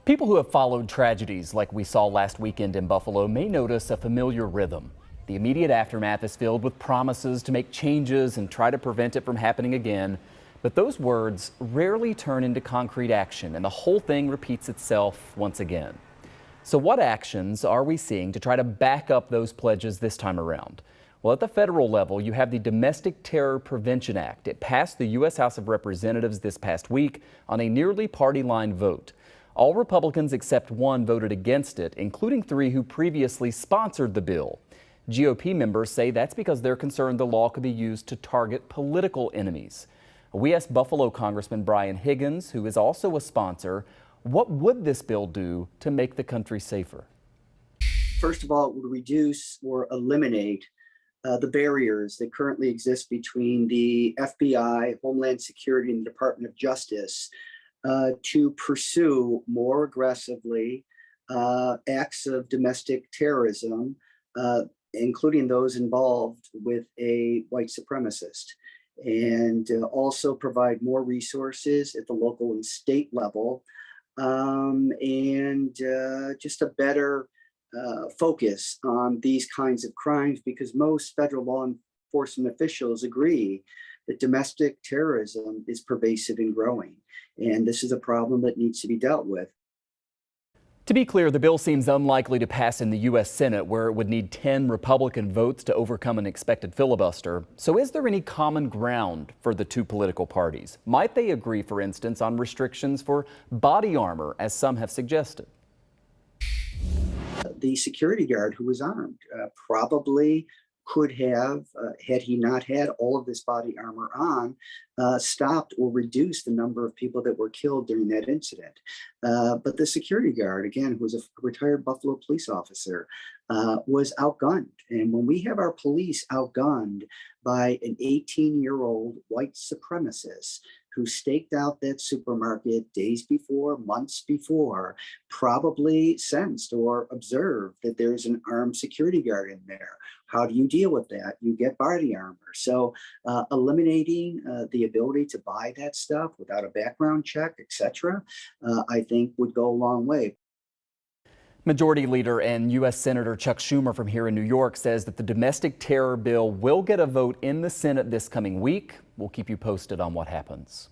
People who have followed tragedies like we saw last weekend in Buffalo may notice a familiar rhythm. The immediate aftermath is filled with promises to make changes and try to prevent it from happening again. But those words rarely turn into concrete action, and the whole thing repeats itself once again. So what actions are we seeing to try to back up those pledges this time around? Well, at the federal level, you have the Domestic Terror Prevention Act. It passed the U.S. House of Representatives this past week on a nearly party line vote. All Republicans except one voted against it, including three who previously sponsored the bill. GOP members say that's because they're concerned the law could be used to target political enemies. We asked Buffalo Congressman Brian Higgins, who is also a sponsor, what would this bill do to make the country safer? First of all, it would reduce or eliminate the barriers that currently exist between the FBI, Homeland Security, and the Department of Justice to pursue more aggressively acts of domestic terrorism, including those involved with a white supremacist, and also provide more resources at the local and state level, and just a better focus on these kinds of crimes, because most federal law enforcement officials agree that domestic terrorism is pervasive and growing, and this is a problem that needs to be dealt with. To be clear, the bill seems unlikely to pass in the U.S. Senate, where it would need 10 Republican votes to overcome an expected filibuster. So is there any common ground for the two political parties? Might they agree, for instance, on restrictions for body armor, as some have suggested? The security guard who was armed probably could have, had he not had all of this body armor on, stopped or reduced the number of people that were killed during that incident. But the security guard, again, who was a retired Buffalo police officer, was outgunned. And when we have our police outgunned by an 18-year-old white supremacist who staked out that supermarket days before, months before, probably sensed or observed that there's an armed security guard in there. How do you deal with that? You get body armor. So eliminating the ability to buy that stuff without a background check, etc., I think would go a long way. Majority Leader and U.S. Senator Chuck Schumer from here in New York says that the domestic terror bill will get a vote in the Senate this coming week. We'll keep you posted on what happens.